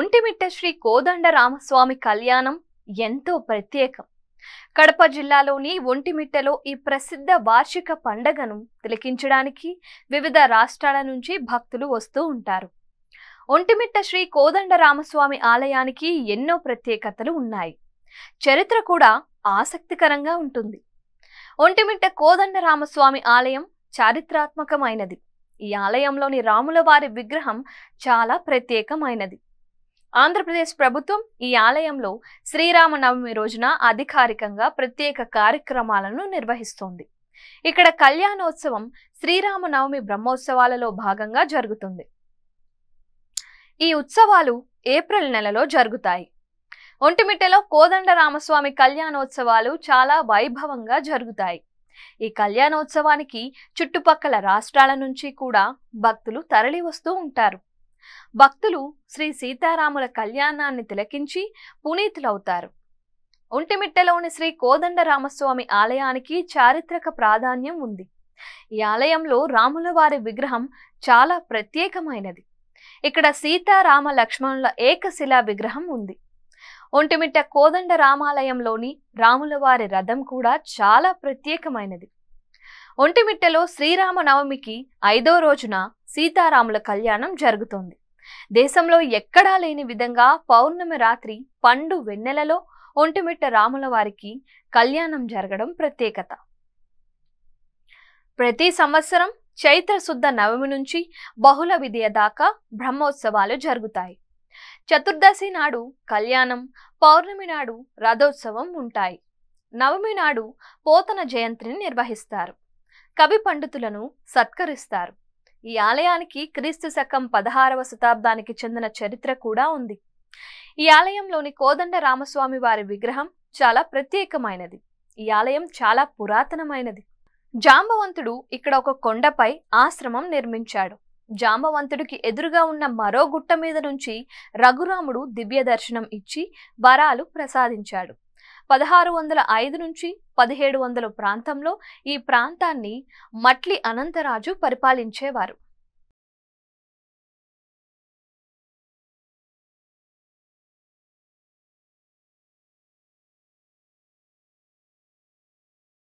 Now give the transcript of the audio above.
ఒంటిమిట్ట శ్రీ కోదండరామస్వామి కళ్యాణం ఎంతో ప్రత్యేకం. కడప జిల్లాలోని ఒంటిమిట్టలో ఈ ప్రసిద్ధ వార్షిక పండగను తిలకించడానికి వివిధ రాష్ట్రాల నుంచి భక్తులు వస్తూ ఉంటారు. ఒంటిమిట్ట శ్రీ కోదండరామస్వామి ఆలయానికి ఎన్నో ప్రత్యేకతలు ఉన్నాయి. చరిత్ర కూడా ఆసక్తికరంగా ఉంటుంది. ఒంటిమిట్ట కోదండరామస్వామి ఆలయం చారిత్రాత్మకమైనది. ఈ ఆలయంలోని రాముల వారి విగ్రహం చాలా ప్రత్యేకమైనది. ఆంధ్రప్రదేశ్ ప్రభుత్వం ఈ ఆలయంలో శ్రీరామనవమి రోజున అధికారికంగా ప్రత్యేక కార్యక్రమాలను నిర్వహిస్తోంది. ఇక్కడ కళ్యాణోత్సవం శ్రీరామనవమి బ్రహ్మోత్సవాలలో భాగంగా జరుగుతుంది. ఈ ఉత్సవాలు ఏప్రిల్ నెలలో జరుగుతాయి. ఒంటిమిట్టలో కోదండరామస్వామి కళ్యాణోత్సవాలు చాలా వైభవంగా జరుగుతాయి. ఈ కళ్యాణోత్సవానికి చుట్టుపక్కల రాష్ట్రాల నుంచి కూడా భక్తులు తరలి వస్తూ ఉంటారు. భక్తులు శ్రీ సీతారాముల కళ్యాణాన్ని తిలకించి పునీతులవుతారు. ఒంటిమిట్టలోని శ్రీ కోదండరామస్వామి ఆలయానికి చారిత్రక ప్రాధాన్యం ఉంది. ఈ ఆలయంలో రాముల వారి విగ్రహం చాలా ప్రత్యేకమైనది. ఇక్కడ సీతారామ లక్ష్మణుల ఏకశిలా విగ్రహం ఉంది. ఒంటిమిట్ట కోదండరామాలయంలోని రాముల వారి రథం కూడా చాలా ప్రత్యేకమైనది. ఒంటిమిట్టలో శ్రీరామనవమికి 5వ రోజున సీతారాముల కళ్యాణం జరుగుతోంది. దేశంలో ఎక్కడా లేని విధంగా పౌర్ణమి రాత్రి పండు వెన్నెలలో ఒంటిమిట్ట రాముల వారికి కళ్యాణం జరగడం ప్రత్యేకత. ప్రతి సంవత్సరం చైత్ర శుద్ధ నవమి నుంచి బహుళ విధియ దాకా బ్రహ్మోత్సవాలు జరుగుతాయి. చతుర్దశి నాడు కళ్యాణం, పౌర్ణమి నాడు రథోత్సవం ఉంటాయి. నవమి నాడు పోతన జయంతిని నిర్వహిస్తారు. కవి పండితులను సత్కరిస్తారు. ఈ ఆలయానికి క్రీస్తు శకం 16వ శతాబ్దానికి చెందిన చరిత్ర కూడా ఉంది. ఈ ఆలయంలోని కోదండరామస్వామి వారి విగ్రహం చాలా ప్రత్యేకమైనది. ఈ ఆలయం చాలా పురాతనమైనది. జాంబవంతుడు ఇక్కడ ఒక కొండపై ఆశ్రమం నిర్మించాడు. జాంబవంతుడికి ఎదురుగా ఉన్న మరో గుట్ట మీద నుంచి రఘురాముడు దివ్య దర్శనం ఇచ్చి వరాలు ప్రసాదించాడు. 1605 నుంచి 1700 ప్రాంతంలో ఈ ప్రాంతాన్ని మట్లి అనంతరాజు పరిపాలించేవారు.